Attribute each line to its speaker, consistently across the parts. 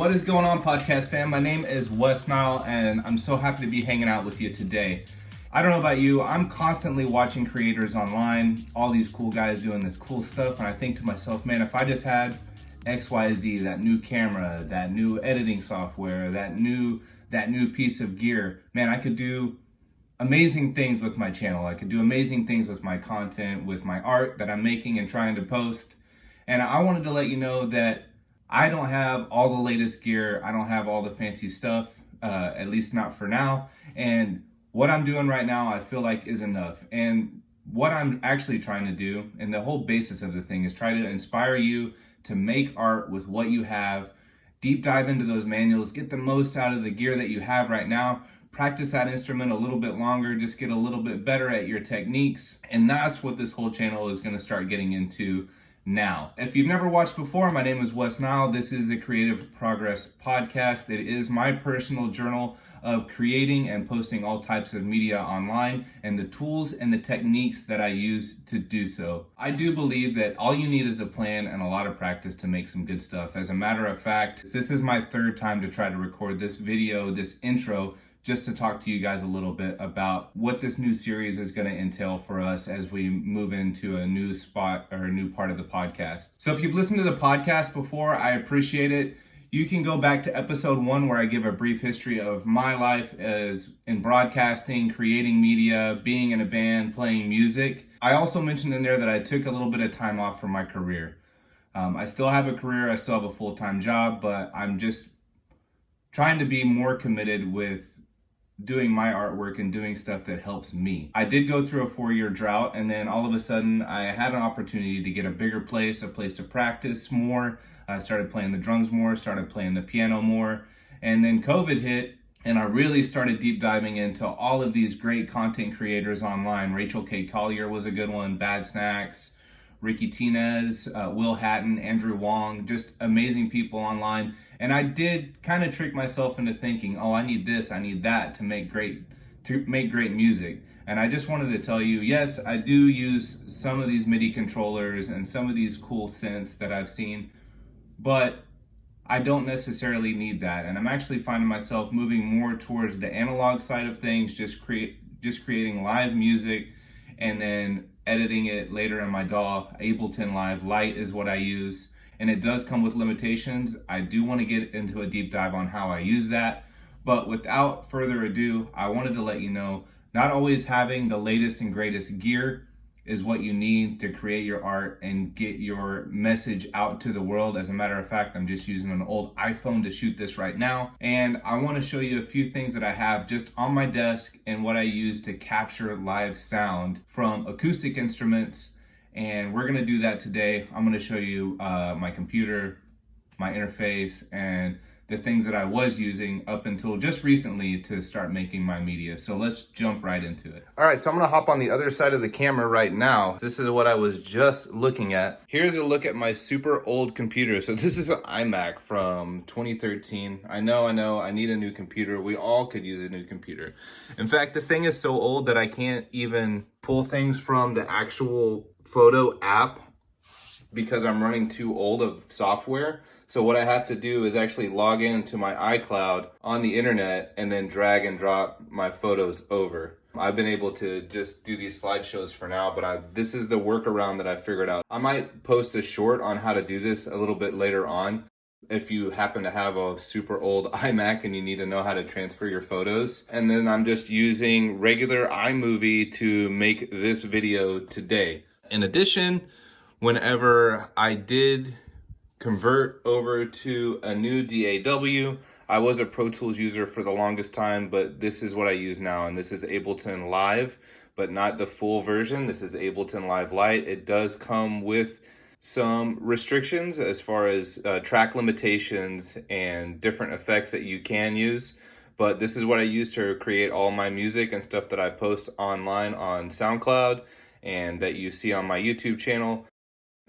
Speaker 1: What is going on, podcast fam? My name is Wes Nile, and I'm so happy to be hanging out with you today. I don't know about you, I'm constantly watching creators online, all these cool guys doing this cool stuff, and I think to myself, man, if I just had XYZ, that new camera, that new editing software, that new piece of gear, man, I could do amazing things with my channel. I could do amazing things with my content, with my art that I'm making and trying to post. And I wanted to let you know that I don't have all the latest gear. I don't have all the fancy stuff, at least not for now. And what I'm doing right now, I feel like is enough. And what I'm actually trying to do, and the whole basis of the thing, is try to inspire you to make art with what you have, deep dive into those manuals, get the most out of the gear that you have right now, practice that instrument a little bit longer, just get a little bit better at your techniques. And that's what this whole channel is going to start getting into now. If you've never watched before, my name is Wes Nile. This is a Creative Progress podcast. It is my personal journal of creating and posting all types of media online and the tools and the techniques that I use to do so. I do believe that all you need is a plan and a lot of practice to make some good stuff. As a matter of fact, this is my third time to try to record this video, this intro, just to talk to you guys a little bit about what this new series is going to entail for us as we move into a new spot or a new part of the podcast. So if you've listened to the podcast before, I appreciate it. You can go back to episode 1 where I give a brief history of my life as in broadcasting, creating media, being in a band, playing music. I also mentioned in there that I took a little bit of time off from my career. I still have a career, I still have a full-time job, but I'm just trying to be more committed with doing my artwork and doing stuff that helps me. I did go through a 4-year drought, and then all of a sudden I had an opportunity to get a bigger place, a place to practice more. I started playing the drums more, started playing the piano more, and then COVID hit, and I really started deep diving into all of these great content creators online. Rachel K. Collier was a good one, Bad Snacks, Ricky Tinez, Will Hatton, Andrew Wong, just amazing people online. And I did kind of trick myself into thinking, oh, I need this, I need that to make great music. And I just wanted to tell you, yes, I do use some of these MIDI controllers and some of these cool synths that I've seen, but I don't necessarily need that. And I'm actually finding myself moving more towards the analog side of things, just creating live music and then editing it later in my DAW. Ableton Live Lite is what I use, and it does come with limitations. I do want to get into a deep dive on how I use that, but without further ado, I wanted to let you know, not always having the latest and greatest gear is what you need to create your art and get your message out to the world. As a matter of fact, I'm just using an old iPhone to shoot this right now, and I want to show you a few things that I have just on my desk and what I use to capture live sound from acoustic instruments. And we're going to do that today. I'm going to show you my computer, my interface, and the things that I was using up until just recently to start making my media. So let's jump right into it. All right, so I'm gonna hop on the other side of the camera right now. This is what I was just looking at. Here's a look at my super old computer. So this is an iMac from 2013. I know, I need a new computer. We all could use a new computer. In fact, this thing is so old that I can't even pull things from the actual photo app because I'm running too old of software. So what I have to do is actually log into my iCloud on the internet and then drag and drop my photos over. I've been able to just do these slideshows for now, but this is the workaround that I figured out. I might post a short on how to do this a little bit later on if you happen to have a super old iMac and you need to know how to transfer your photos. And then I'm just using regular iMovie to make this video today. In addition, whenever I did convert over to a new DAW, I was a Pro Tools user for the longest time, but this is what I use now, and this is Ableton Live, but not the full version. This is Ableton Live Lite. It does come with some restrictions as far as track limitations and different effects that you can use, but this is what I use to create all my music and stuff that I post online on SoundCloud and that you see on my YouTube channel.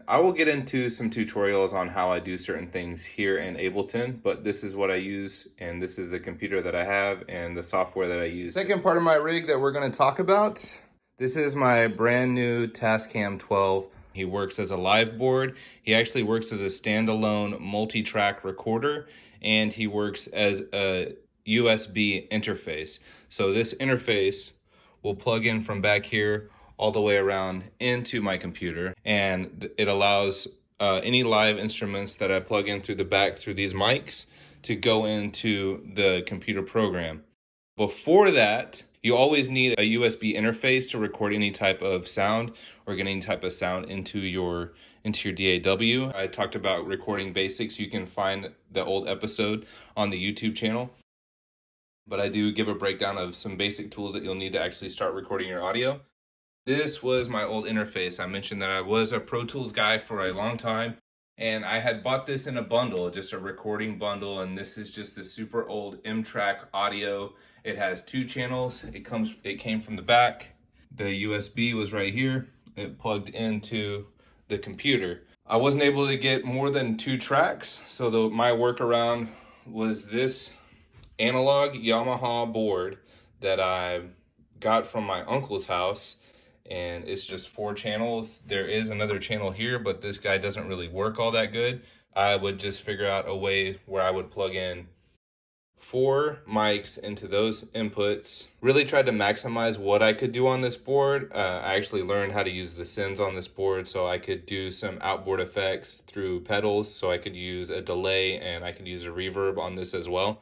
Speaker 1: I will get into some tutorials on how I do certain things here in Ableton, but this is what I use, and this is the computer that I have and the software that I use. Second part of my rig that we're going to talk about, this is my brand new Tascam 12 He works as a live board. He actually works as a standalone multi-track recorder, and he works as a USB interface. So this interface will plug in from back here all the way around into my computer, and it allows any live instruments that I plug in through the back through these mics to go into the computer program. Before that, you always need a USB interface to record any type of sound or get any type of sound into your DAW. I talked about recording basics. You can find the old episode on the YouTube channel. But I do give a breakdown of some basic tools that you'll need to actually start recording your audio. This was my old interface. I mentioned that I was a Pro Tools guy for a long time, and I had bought this in a bundle, just a recording bundle, and this is just the super old M-Track audio. It has 2 channels. It came from the back. The USB was right here. It plugged into the computer. I wasn't able to get more than 2 tracks, so my workaround was this analog Yamaha board that I got from my uncle's house, and it's just 4 channels. There is another channel here, but this guy doesn't really work all that good. I would just figure out a way where I would plug in 4 mics into those inputs. Really tried to maximize what I could do on this board. I actually learned how to use the sends on this board, so I could do some outboard effects through pedals, so I could use a delay and I could use a reverb on this as well.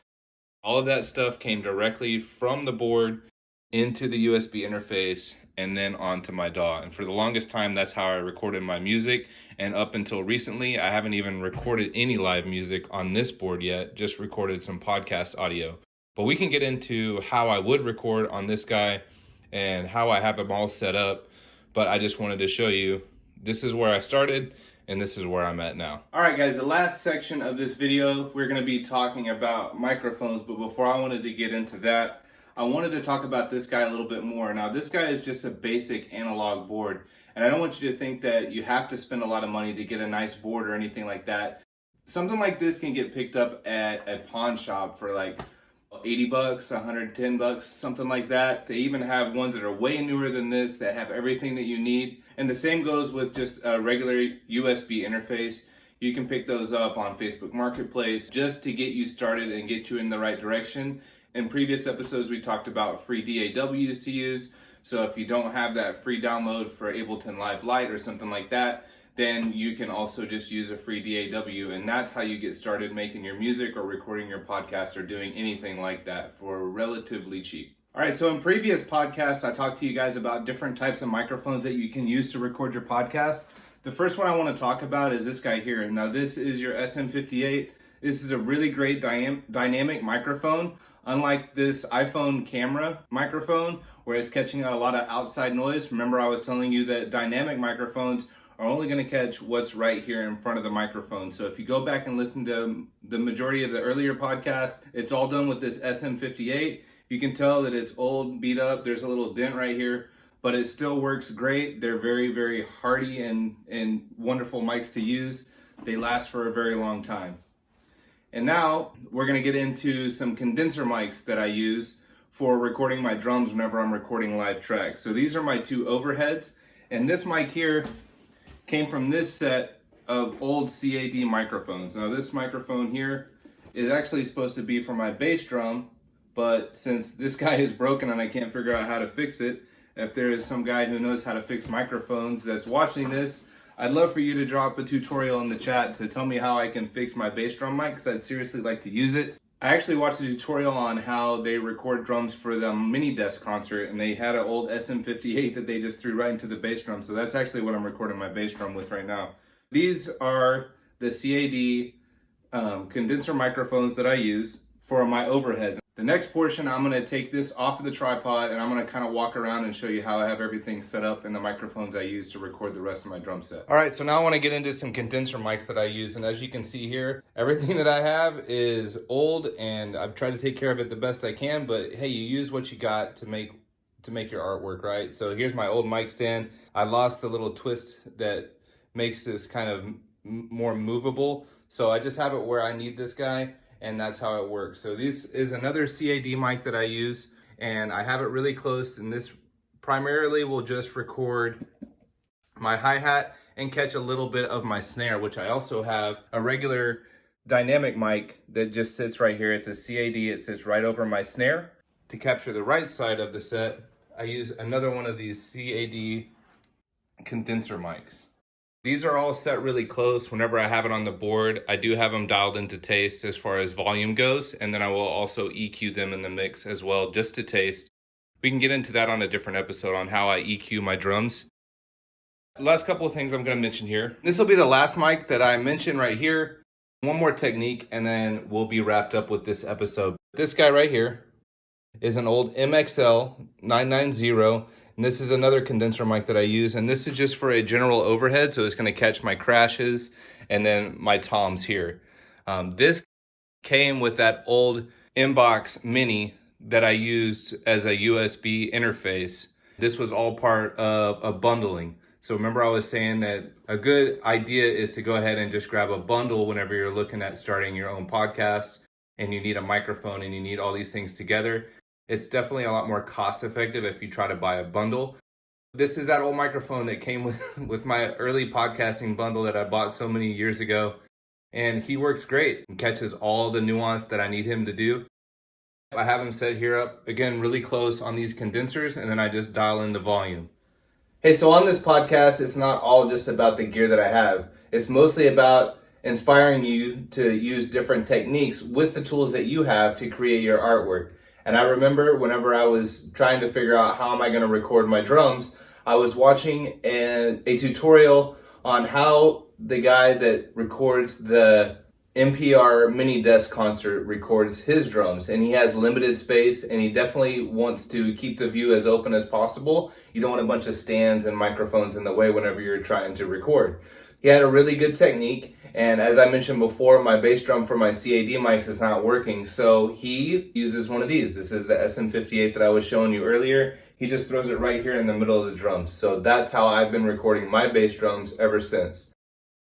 Speaker 1: All of that stuff came directly from the board into the USB interface and then onto my DAW. And for the longest time, that's how I recorded my music. And up until recently, I haven't even recorded any live music on this board yet, just recorded some podcast audio. But we can get into how I would record on this guy and how I have them all set up. But I just wanted to show you, this is where I started and this is where I'm at now. All right, guys, the last section of this video, we're gonna be talking about microphones. But before I wanted to get into that, I wanted to talk about this guy a little bit more. Now, this guy is just a basic analog board, and I don't want you to think that you have to spend a lot of money to get a nice board or anything like that. Something like this can get picked up at a pawn shop for like 80 bucks, 110 bucks, something like that. They even have ones that are way newer than this that have everything that you need. And the same goes with just a regular USB interface. You can pick those up on Facebook Marketplace just to get you started and get you in the right direction. In previous episodes, we talked about free DAWs to use. So if you don't have that free download for Ableton Live Lite or something like that, then you can also just use a free DAW. And that's how you get started making your music or recording your podcast or doing anything like that for relatively cheap. All right, so in previous podcasts, I talked to you guys about different types of microphones that you can use to record your podcast. The first one I want to talk about is this guy here. Now, this is your SM58. This is a really great dynamic microphone. Unlike this iPhone camera microphone, where it's catching a lot of outside noise. Remember, I was telling you that dynamic microphones are only going to catch what's right here in front of the microphone. So if you go back and listen to the majority of the earlier podcasts, it's all done with this SM58. You can tell that it's old, beat up. There's a little dent right here, but it still works great. They're very, very hardy and wonderful mics to use. They last for a very long time. And now we're going to get into some condenser mics that I use for recording my drums whenever I'm recording live tracks. So these are my 2 overheads, and this mic here came from this set of old CAD microphones. Now this microphone here is actually supposed to be for my bass drum, but since this guy is broken and I can't figure out how to fix it, if there is some guy who knows how to fix microphones that's watching this, I'd love for you to drop a tutorial in the chat to tell me how I can fix my bass drum mic, because I'd seriously like to use it. I actually watched a tutorial on how they record drums for the Mini Desk concert, and they had an old SM58 that they just threw right into the bass drum. So that's actually what I'm recording my bass drum with right now. These are the CAD condenser microphones that I use for my overheads. The next portion, I'm going to take this off of the tripod and I'm going to kind of walk around and show you how I have everything set up and the microphones I use to record the rest of my drum set. All right, so now I want to get into some condenser mics that I use. And as you can see here, everything that I have is old and I've tried to take care of it the best I can, but hey, you use what you got to make your artwork, right? So here's my old mic stand. I lost the little twist that makes this kind of more movable. So I just have it where I need this guy, and that's how it works. So this is another CAD mic that I use, and I have it really close, and this primarily will just record my hi-hat, and catch a little bit of my snare, which I also have a regular dynamic mic that just sits right here. It's a CAD, it sits right over my snare. To capture the right side of the set, I use another one of these CAD condenser mics. These are all set really close. Whenever I have it on the board, I do have them dialed into taste as far as volume goes, and then I will also EQ them in the mix as well, just to taste. We can get into that on a different episode on how I EQ my drums. Last couple of things I'm going to mention here. This will be the last mic that I mention right here. One more technique, and then we'll be wrapped up with this episode. This guy right here is an old MXL 990, and this is another condenser mic that I use, and this is just for a general overhead, so it's going to catch my crashes and then my toms here. This came with that old Inbox Mini that I used as a USB interface. This was all part of a bundling. So remember I was saying that a good idea is to go ahead and just grab a bundle whenever you're looking at starting your own podcast and you need a microphone and you need all these things together. It's definitely a lot more cost effective if you try to buy a bundle. This is that old microphone that came with my early podcasting bundle that I bought so many years ago. And he works great and catches all the nuance that I need him to do. I have him set here up, again, really close on these condensers, and then I just dial in the volume. Hey, so on this podcast, it's not all just about the gear that I have. It's mostly about inspiring you to use different techniques with the tools that you have to create your artwork. And I remember whenever I was trying to figure out how am I going to record my drums, I was watching a tutorial on how the guy that records the NPR mini desk concert records his drums, and he has limited space, and he definitely wants to keep the view as open as possible. You don't want a bunch of stands and microphones in the way whenever you're trying to record. He had a really good technique, and as I mentioned before, my bass drum for my CAD mics is not working, so he uses one of these. This is the SM58 that I was showing you earlier. He just throws it right here in the middle of the drums. So that's how I've been recording my bass drums ever since.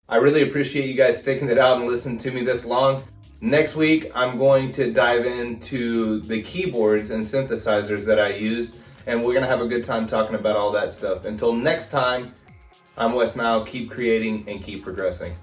Speaker 1: I really appreciate you guys sticking it out and listening to me this long. Next week, I'm going to dive into the keyboards and synthesizers that I use, and we're gonna have a good time talking about all that stuff. Until next time, I'm Wes Nile. Keep creating and keep progressing.